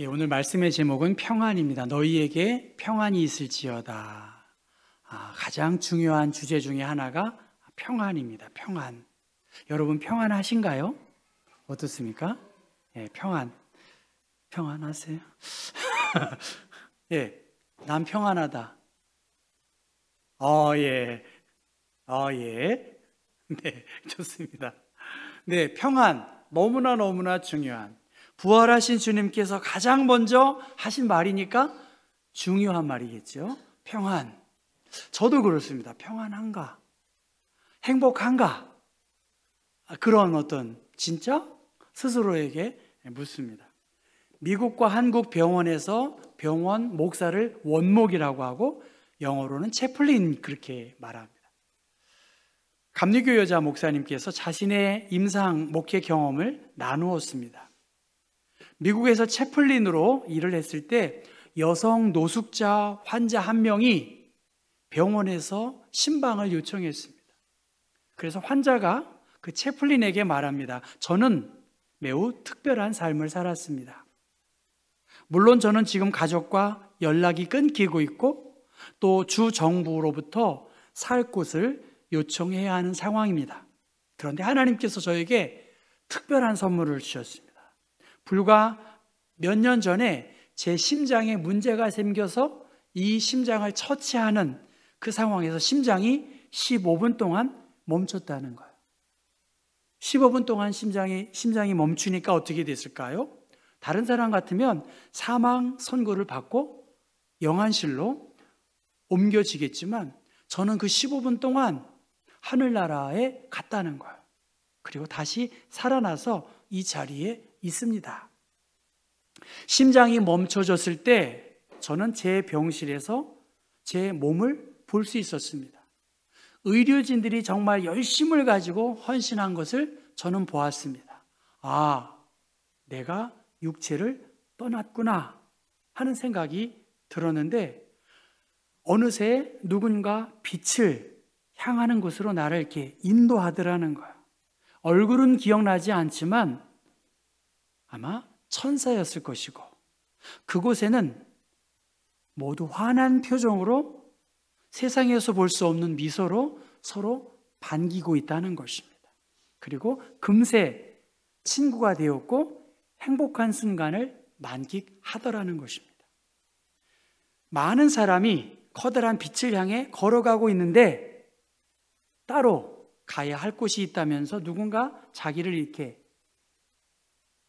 오늘 말씀의 제목은 평안입니다. 너희에게 평안이 있을지어다. 가장 중요한 주제 중에 하나가 평안입니다. 평안. 여러분 평안하신가요? 어떻습니까? 평안하세요? 난 평안하다. 예. 네, 좋습니다. 네, 평안. 너무나 중요한. 부활하신 주님께서 가장 먼저 하신 말이니까 중요한 말이겠죠. 평안. 저도 그렇습니다. 평안한가? 행복한가? 그런 진짜 스스로에게 묻습니다. 미국과 한국 병원에서 병원 목사를 원목이라고 하고 영어로는 채플린 그렇게 말합니다. 감리교 여자 목사님께서 자신의 임상 목회 경험을 나누었습니다. 미국에서 채플린으로 일을 했을 때 여성 노숙자 환자 한 명이 병원에서 신방을 요청했습니다. 그래서 환자가 그 채플린에게 말합니다. 저는 매우 특별한 삶을 살았습니다. 물론 저는 지금 가족과 연락이 끊기고 있고 또 주 정부로부터 살 곳을 요청해야 하는 상황입니다. 그런데 하나님께서 저에게 특별한 선물을 주셨습니다. 불과 몇 년 전에 제 심장에 문제가 생겨서 이 심장을 처치하는 그 상황에서 심장이 15분 동안 멈췄다는 거예요. 15분 동안 심장이 멈추니까 어떻게 됐을까요? 다른 사람 같으면 사망 선고를 받고 영안실로 옮겨지겠지만 저는 그 15분 동안 하늘나라에 갔다는 거예요. 그리고 다시 살아나서 이 자리에 있습니다. 심장이 멈춰졌을 때 저는 제 병실에서 제 몸을 볼 수 있었습니다. 의료진들이 정말 열심을 가지고 헌신한 것을 저는 보았습니다. 내가 육체를 떠났구나 하는 생각이 들었는데 어느새 누군가 빛을 향하는 곳으로 나를 이렇게 인도하더라는 거예요. 얼굴은 기억나지 않지만 아마 천사였을 것이고 그곳에는 모두 환한 표정으로 세상에서 볼 수 없는 미소로 서로 반기고 있다는 것입니다. 그리고 금세 친구가 되었고 행복한 순간을 만끽하더라는 것입니다. 많은 사람이 커다란 빛을 향해 걸어가고 있는데 따로 가야 할 곳이 있다면서 누군가 자기를 이렇게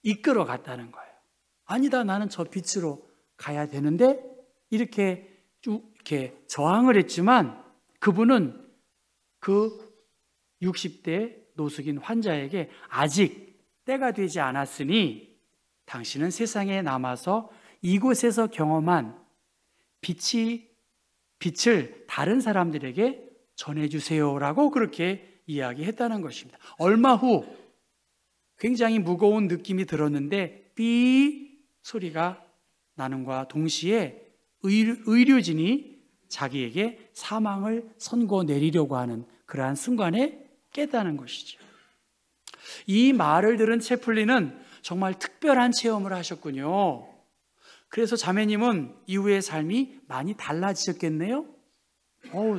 이끌어 갔다는 거예요. 아니다, 나는 저 빛으로 가야 되는데 이렇게 저항을 했지만 그분은 그 60대 노숙인 환자에게 아직 때가 되지 않았으니 당신은 세상에 남아서 이곳에서 경험한 빛을 다른 사람들에게 전해주세요라고 그렇게 이야기했다는 것입니다. 얼마 후 굉장히 무거운 느낌이 들었는데 삐 소리가 나는과 동시에 의료진이 자기에게 사망을 선고 내리려고 하는 그러한 순간에 깼다는 것이죠. 이 말을 들은 채플린은 정말 특별한 체험을 하셨군요. 그래서 자매님은 이후의 삶이 많이 달라지셨겠네요?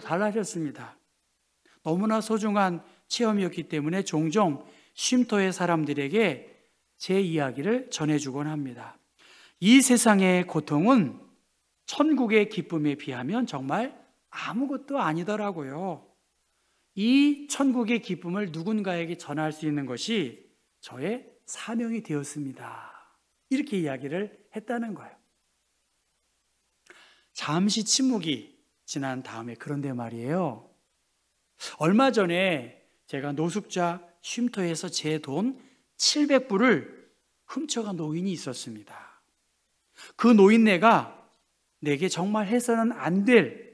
달라졌습니다. 너무나 소중한 체험이었기 때문에 종종 쉼터의 사람들에게 제 이야기를 전해주곤 합니다. 이 세상의 고통은 천국의 기쁨에 비하면 정말 아무것도 아니더라고요. 이 천국의 기쁨을 누군가에게 전할 수 있는 것이 저의 사명이 되었습니다. 이렇게 이야기를 했다는 거예요. 잠시 침묵이 지난 다음에 그런데 말이에요. 얼마 전에 제가 노숙자 쉼터에서 제 돈 700불을 훔쳐간 노인이 있었습니다. 그 노인네가 내게 정말 해서는 안 될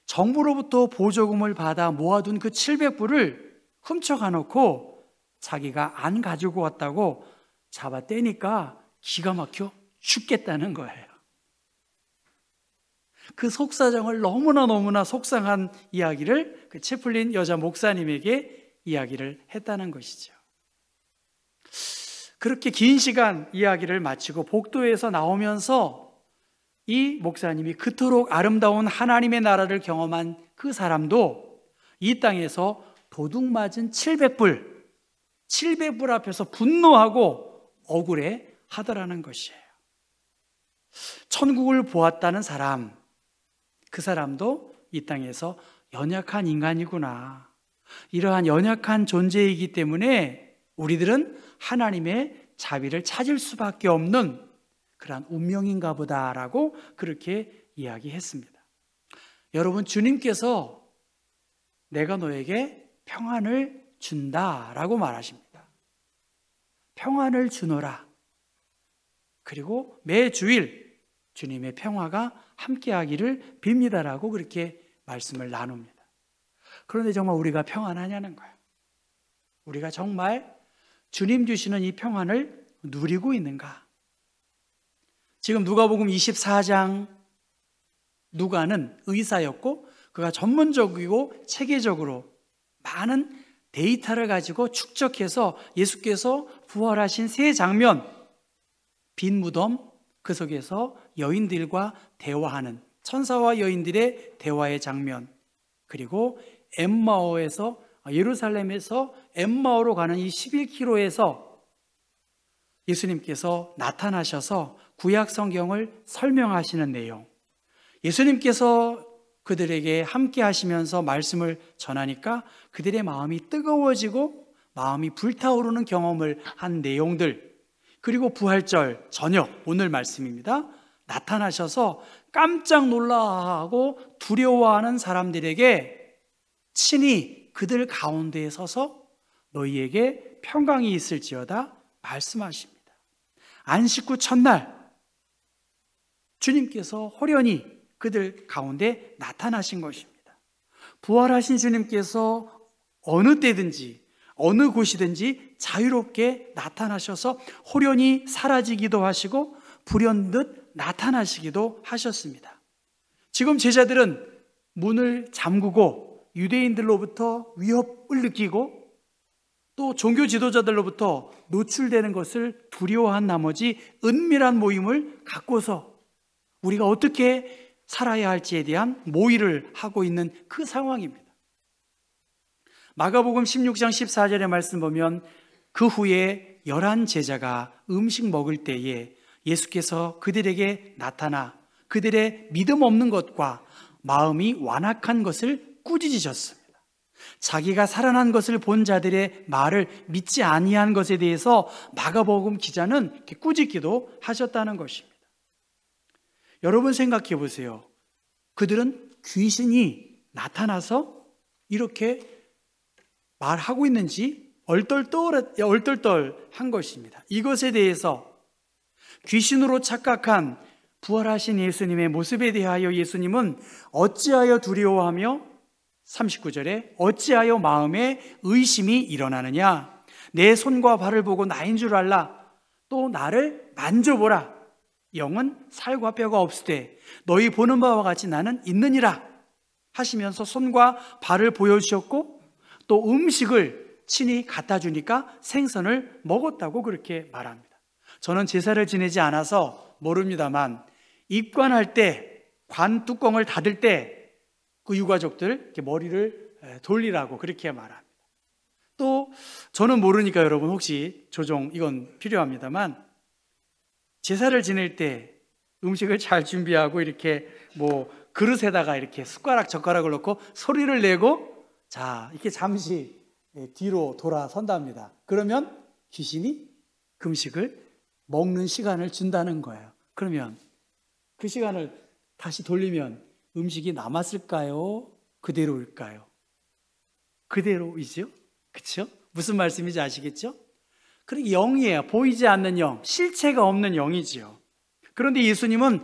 정부로부터 보조금을 받아 모아둔 그 700불을 훔쳐가 놓고 자기가 안 가지고 왔다고 잡아떼니까 기가 막혀 죽겠다는 거예요. 그 속사정을 너무나 속상한 이야기를 그 채플린 여자 목사님에게 이야기를 했다는 것이죠. 그렇게 긴 시간 이야기를 마치고 복도에서 나오면서 이 목사님이 그토록 아름다운 하나님의 나라를 경험한 그 사람도 이 땅에서 도둑 맞은 700불 앞에서 분노하고 억울해 하더라는 것이에요. 천국을 보았다는 사람, 그 사람도 이 땅에서 연약한 인간이구나, 이러한 연약한 존재이기 때문에 우리들은 하나님의 자비를 찾을 수밖에 없는 그러한 운명인가 보다라고 그렇게 이야기했습니다. 여러분, 주님께서 내가 너에게 평안을 준다라고 말하십니다. 평안을 주노라. 그리고 매주일 주님의 평화가 함께하기를 빕니다라고 그렇게 말씀을 나눕니다. 그런데 정말 우리가 평안하냐는 거예요. 우리가 정말 주님 주시는 이 평안을 누리고 있는가? 지금 누가복음 24장, 누가는 의사였고 그가 전문적이고 체계적으로 많은 데이터를 가지고 축적해서 예수께서 부활하신 세 장면, 빈 무덤, 그 속에서 여인들과 대화하는, 천사와 여인들의 대화의 장면, 그리고 예루살렘에서 엠마오로 가는 이 11km에서 예수님께서 나타나셔서 구약 성경을 설명하시는 내용, 예수님께서 그들에게 함께 하시면서 말씀을 전하니까 그들의 마음이 뜨거워지고 마음이 불타오르는 경험을 한 내용들, 그리고 부활절 저녁, 오늘 말씀입니다. 나타나셔서 깜짝 놀라하고 두려워하는 사람들에게 친히 그들 가운데에 서서 너희에게 평강이 있을지어다 말씀하십니다. 안식 후 첫날 주님께서 호련히 그들 가운데 나타나신 것입니다. 부활하신 주님께서 어느 때든지 어느 곳이든지 자유롭게 나타나셔서 호련히 사라지기도 하시고 불현듯 나타나시기도 하셨습니다. 지금 제자들은 문을 잠그고 유대인들로부터 위협을 느끼고 또 종교 지도자들로부터 노출되는 것을 두려워한 나머지 은밀한 모임을 갖고서 우리가 어떻게 살아야 할지에 대한 모의를 하고 있는 그 상황입니다. 마가복음 16장 14절의 말씀 보면 그 후에 11 제자가 음식 먹을 때에 예수께서 그들에게 나타나 그들의 믿음 없는 것과 마음이 완악한 것을 꾸짖으셨습니다. 자기가 살아난 것을 본 자들의 말을 믿지 아니한 것에 대해서 마가복음 기자는 이렇게 꾸짖기도 하셨다는 것입니다. 여러분 생각해 보세요. 그들은 귀신이 나타나서 이렇게 말하고 있는지 얼떨떨한 것입니다. 이것에 대해서 귀신으로 착각한 부활하신 예수님의 모습에 대하여 예수님은 어찌하여 두려워하며 39절에 어찌하여 마음에 의심이 일어나느냐, 내 손과 발을 보고 나인 줄 알라, 또 나를 만져보라, 영은 살과 뼈가 없으되 너희 보는 바와 같이 나는 있느니라 하시면서 손과 발을 보여주셨고 또 음식을 친히 갖다 주니까 생선을 먹었다고 그렇게 말합니다. 저는 제사를 지내지 않아서 모릅니다만 입관할 때, 관 뚜껑을 닫을 때 그 유가족들 이렇게 머리를 돌리라고 그렇게 말합니다. 또 저는 모르니까 여러분 혹시 조정 이건 필요합니다만 제사를 지낼 때 음식을 잘 준비하고 이렇게 그릇에다가 이렇게 젓가락을 넣고 소리를 내고 자 이렇게 잠시 뒤로 돌아선답니다. 그러면 귀신이 그 음식을 먹는 시간을 준다는 거예요. 그러면 그 시간을 다시 돌리면 음식이 남았을까요? 그대로일까요? 그대로이죠? 그렇죠? 무슨 말씀인지 아시겠죠? 그러니까 영이에요. 보이지 않는 영, 실체가 없는 영이지요. 그런데 예수님은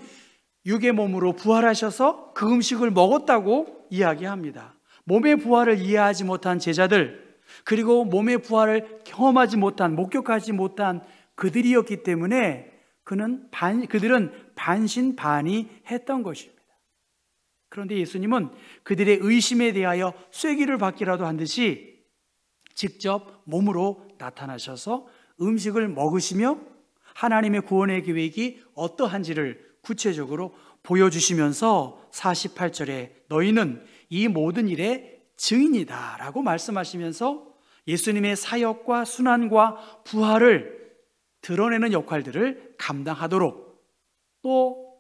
육의 몸으로 부활하셔서 그 음식을 먹었다고 이야기합니다. 몸의 부활을 이해하지 못한 제자들, 그리고 몸의 부활을 경험하지 못한, 목격하지 못한 그들이었기 때문에 그들은 반신반의했던 것입니다. 그런데 예수님은 그들의 의심에 대하여 쐐기를 받기라도 한 듯이 직접 몸으로 나타나셔서 음식을 먹으시며 하나님의 구원의 계획이 어떠한지를 구체적으로 보여주시면서 48절에 너희는 이 모든 일의 증인이다 라고 말씀하시면서 예수님의 사역과 순환과 부활을 드러내는 역할들을 감당하도록, 또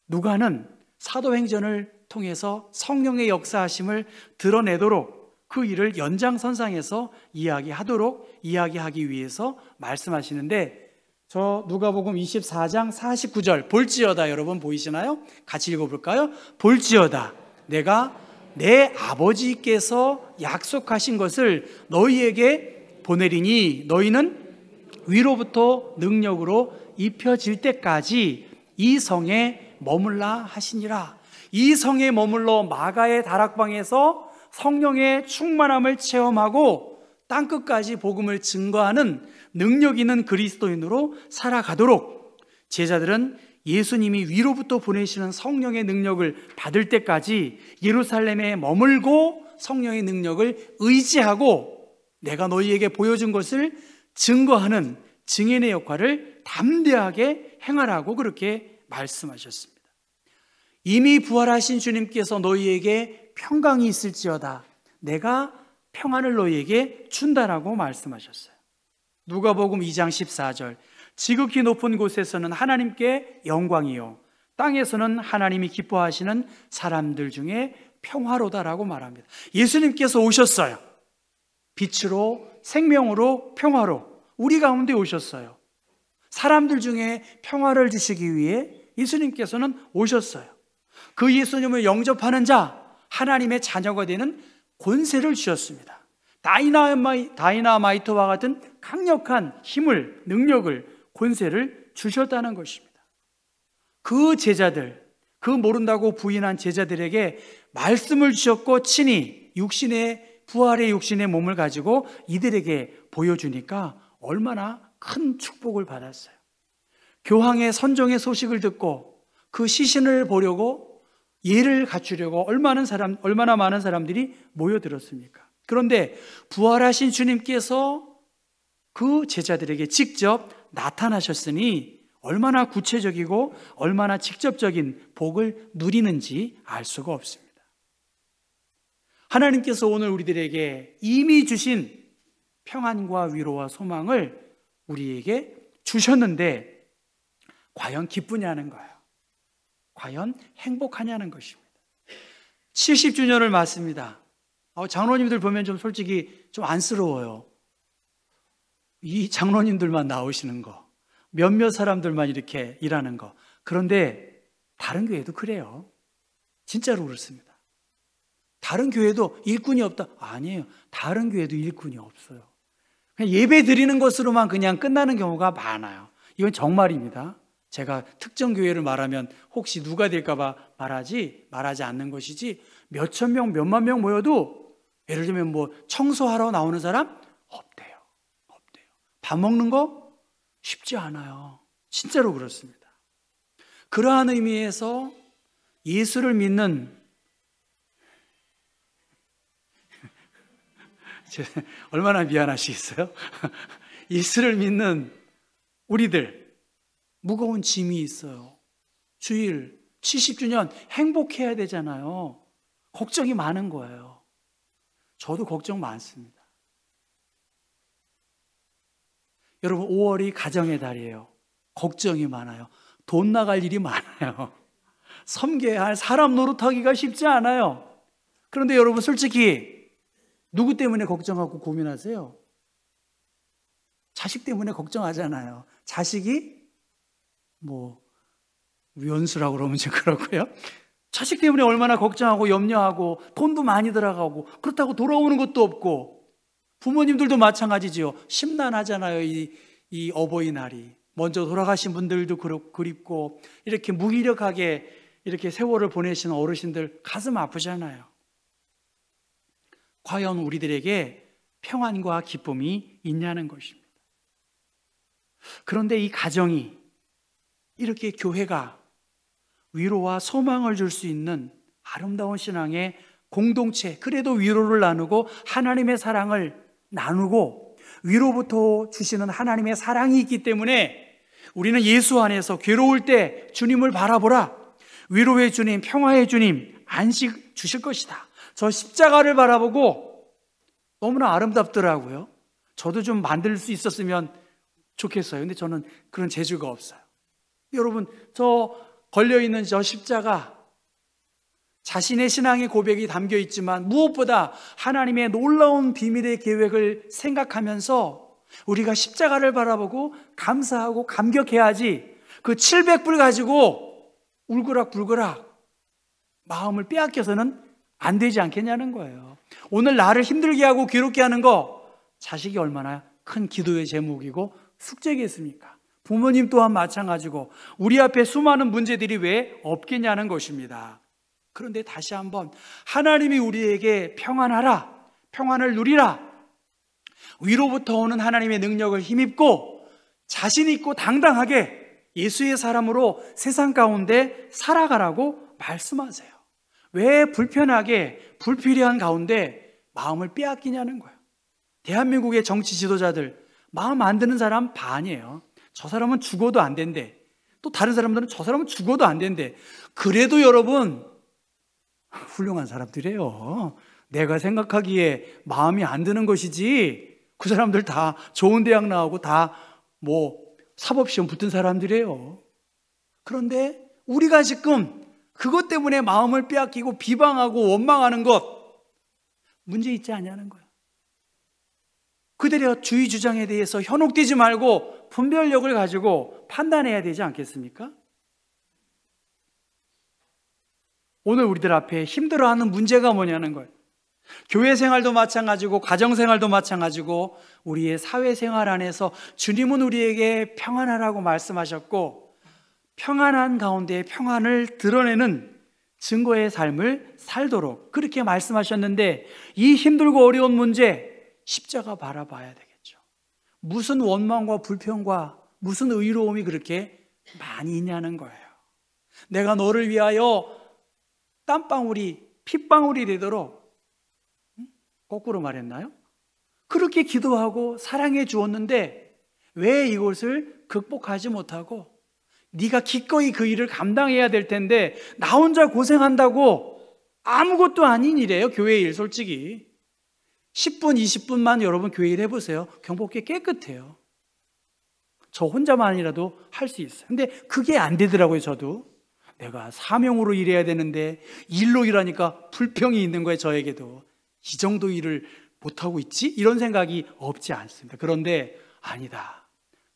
누가는 사도행전을 통해서 성령의 역사하심을 드러내도록 그 일을 연장선상에서 이야기하기 위해서 말씀하시는데, 저 누가복음 24장 49절 볼지어다, 여러분 보이시나요? 같이 읽어볼까요? 볼지어다 내가 내 아버지께서 약속하신 것을 너희에게 보내리니 너희는 위로부터 능력으로 입혀질 때까지 이 성에 머물라 하시니라. 이 성에 머물러 마가의 다락방에서 성령의 충만함을 체험하고 땅끝까지 복음을 증거하는 능력 있는 그리스도인으로 살아가도록 제자들은 예수님이 위로부터 보내시는 성령의 능력을 받을 때까지 예루살렘에 머물고 성령의 능력을 의지하고 내가 너희에게 보여준 것을 증거하는 증인의 역할을 담대하게 행하라고 그렇게 말씀하셨습니다. 이미 부활하신 주님께서 너희에게 평강이 있을지어다 내가 평안을 너희에게 준다라고 말씀하셨어요. 누가복음 2장 14절 지극히 높은 곳에서는 하나님께 영광이요 땅에서는 하나님이 기뻐하시는 사람들 중에 평화로다라고 말합니다. 예수님께서 오셨어요. 빛으로, 생명으로, 평화로 우리 가운데 오셨어요. 사람들 중에 평화를 주시기 위해 예수님께서는 오셨어요. 그 예수님을 영접하는 자, 하나님의 자녀가 되는 권세를 주셨습니다. 다이나마이트와 같은 강력한 힘을, 능력을, 권세를 주셨다는 것입니다. 그 제자들, 그 모른다고 부인한 제자들에게 말씀을 주셨고 친히 부활의 육신의 몸을 가지고 이들에게 보여주니까 얼마나 큰 축복을 받았어요. 교황의 선종의 소식을 듣고 그 시신을 보려고 예를 갖추려고 얼마나 많은 사람들이 모여들었습니까? 그런데 부활하신 주님께서 그 제자들에게 직접 나타나셨으니 얼마나 구체적이고 얼마나 직접적인 복을 누리는지 알 수가 없습니다. 하나님께서 오늘 우리들에게 이미 주신 평안과 위로와 소망을 우리에게 주셨는데 과연 기쁘냐는 거예요. 과연 행복하냐는 것입니다. 70주년을 맞습니다. 장로님들 보면 좀 솔직히 좀 안쓰러워요. 이 장로님들만 나오시는 거, 몇몇 사람들만 이렇게 일하는 거. 그런데 다른 교회도 그래요. 진짜로 그렇습니다. 다른 교회도 일꾼이 없다? 아니에요. 다른 교회도 일꾼이 없어요. 그냥 예배 드리는 것으로만 그냥 끝나는 경우가 많아요. 이건 정말입니다. 제가 특정 교회를 말하면 혹시 누가 될까 봐 말하지 않는 것이지, 몇천 명, 몇만 명 모여도 예를 들면 뭐 청소하러 나오는 사람 없대요. 밥 먹는 거 쉽지 않아요. 진짜로 그렇습니다. 그러한 의미에서 예수를 믿는 얼마나 미안하시겠어요? 예수를 믿는 우리들 무거운 짐이 있어요. 주일 70주년 행복해야 되잖아요. 걱정이 많은 거예요. 저도 걱정 많습니다. 여러분 5월이 가정의 달이에요. 걱정이 많아요. 돈 나갈 일이 많아요. 섬겨야 할 사람 노릇하기가 쉽지 않아요. 그런데 여러분 솔직히 누구 때문에 걱정하고 고민하세요? 자식 때문에 걱정하잖아요. 자식이 뭐 위원수라고 그러면 좀 그렇고요. 자식 때문에 얼마나 걱정하고 염려하고 돈도 많이 들어가고 그렇다고 돌아오는 것도 없고, 부모님들도 마찬가지지요. 심란하잖아요. 이 어버이날이. 먼저 돌아가신 분들도 그립고 이렇게 무기력하게 이렇게 세월을 보내시는 어르신들 가슴 아프잖아요. 과연 우리들에게 평안과 기쁨이 있냐는 것입니다. 그런데 이 가정이, 이렇게 교회가 위로와 소망을 줄 수 있는 아름다운 신앙의 공동체, 그래도 위로를 나누고 하나님의 사랑을 나누고 위로부터 주시는 하나님의 사랑이 있기 때문에 우리는 예수 안에서 괴로울 때 주님을 바라보라. 위로의 주님, 평화의 주님, 안식 주실 것이다. 저 십자가를 바라보고 너무나 아름답더라고요. 저도 좀 만들 수 있었으면 좋겠어요. 근데 저는 그런 재주가 없어요. 여러분, 저 걸려있는 저 십자가, 자신의 신앙의 고백이 담겨 있지만 무엇보다 하나님의 놀라운 비밀의 계획을 생각하면서 우리가 십자가를 바라보고 감사하고 감격해야지, 그 700불 가지고 울그락불그락 마음을 빼앗겨서는 안 되지 않겠냐는 거예요. 오늘 나를 힘들게 하고 괴롭게 하는 거, 자식이 얼마나 큰 기도의 제목이고 숙제겠습니까? 부모님 또한 마찬가지고 우리 앞에 수많은 문제들이 왜 없겠냐는 것입니다. 그런데 다시 한번 하나님이 우리에게 평안하라, 평안을 누리라, 위로부터 오는 하나님의 능력을 힘입고 자신 있고 당당하게 예수의 사람으로 세상 가운데 살아가라고 말씀하세요. 왜 불편하게 불필요한 가운데 마음을 빼앗기냐는 거예요. 대한민국의 정치 지도자들 마음 안 드는 사람 반이에요. 저 사람은 죽어도 안 된대. 또 다른 사람들은 저 사람은 죽어도 안 된대. 그래도 여러분 훌륭한 사람들이에요. 내가 생각하기에 마음이 안 드는 것이지 그 사람들 다 좋은 대학 나오고 다 사법시험 붙은 사람들이에요. 그런데 우리가 지금 그것 때문에 마음을 빼앗기고 비방하고 원망하는 것, 문제 있지 않냐는 거예요. 그들의 주의 주장에 대해서 현혹되지 말고 분별력을 가지고 판단해야 되지 않겠습니까? 오늘 우리들 앞에 힘들어하는 문제가 뭐냐는 거예요. 교회 생활도 마찬가지고 가정 생활도 마찬가지고 우리의 사회생활 안에서 주님은 우리에게 평안하라고 말씀하셨고, 평안한 가운데 평안을 드러내는 증거의 삶을 살도록 그렇게 말씀하셨는데, 이 힘들고 어려운 문제 십자가 바라봐야 되겠죠. 무슨 원망과 불평과 무슨 의로움이 그렇게 많이 있냐는 거예요. 내가 너를 위하여 땀방울이 핏방울이 되도록, 거꾸로 말했나요? 그렇게 기도하고 사랑해 주었는데 왜 이것을 극복하지 못하고, 네가 기꺼이 그 일을 감당해야 될 텐데 나 혼자 고생한다고 아무것도 아닌 일이에요. 교회 일 솔직히 10분 20분만 여러분 교회 일 해보세요. 경복궁 깨끗해요. 저 혼자만이라도 할 수 있어요. 근데 그게 안 되더라고요. 저도 내가 사명으로 일해야 되는데 일로 일하니까 불평이 있는 거예요. 저에게도 이 정도 일을 못하고 있지? 이런 생각이 없지 않습니다. 그런데 아니다.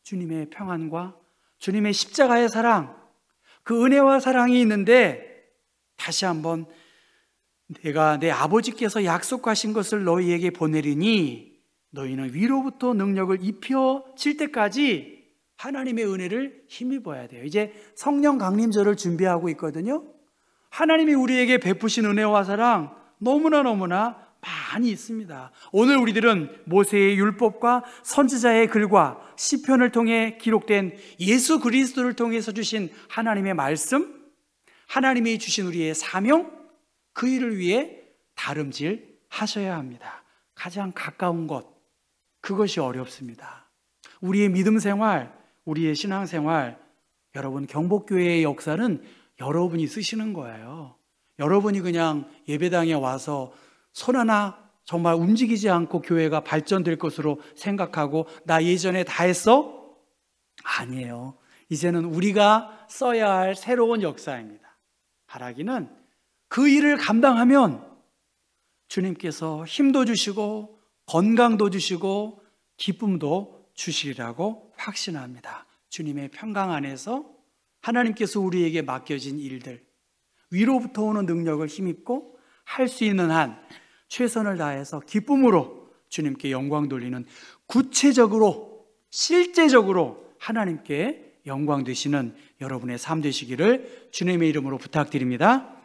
주님의 평안과 주님의 십자가의 사랑, 그 은혜와 사랑이 있는데 다시 한번 내가 내 아버지께서 약속하신 것을 너희에게 보내리니 너희는 위로부터 능력을 입혀질 때까지 하나님의 은혜를 힘입어야 돼요. 이제 성령 강림절을 준비하고 있거든요. 하나님이 우리에게 베푸신 은혜와 사랑 너무나 많이 있습니다. 오늘 우리들은 모세의 율법과 선지자의 글과 시편을 통해 기록된 예수 그리스도를 통해서 주신 하나님의 말씀, 하나님이 주신 우리의 사명, 그 일을 위해 다름질 하셔야 합니다. 가장 가까운 것, 그것이 어렵습니다. 우리의 믿음 생활, 우리의 신앙 생활, 여러분 경복교회의 역사는 여러분이 쓰시는 거예요. 여러분이 그냥 예배당에 와서 손 하나 정말 움직이지 않고 교회가 발전될 것으로 생각하고 나 예전에 다 했어? 아니에요. 이제는 우리가 써야 할 새로운 역사입니다. 바라기는 그 일을 감당하면 주님께서 힘도 주시고 건강도 주시고 기쁨도 주시리라고 확신합니다. 주님의 평강 안에서 하나님께서 우리에게 맡겨진 일들, 위로부터 오는 능력을 힘입고 할 수 있는 한 최선을 다해서 기쁨으로 주님께 영광 돌리는, 구체적으로 실제적으로 하나님께 영광 되시는 여러분의 삶 되시기를 주님의 이름으로 부탁드립니다.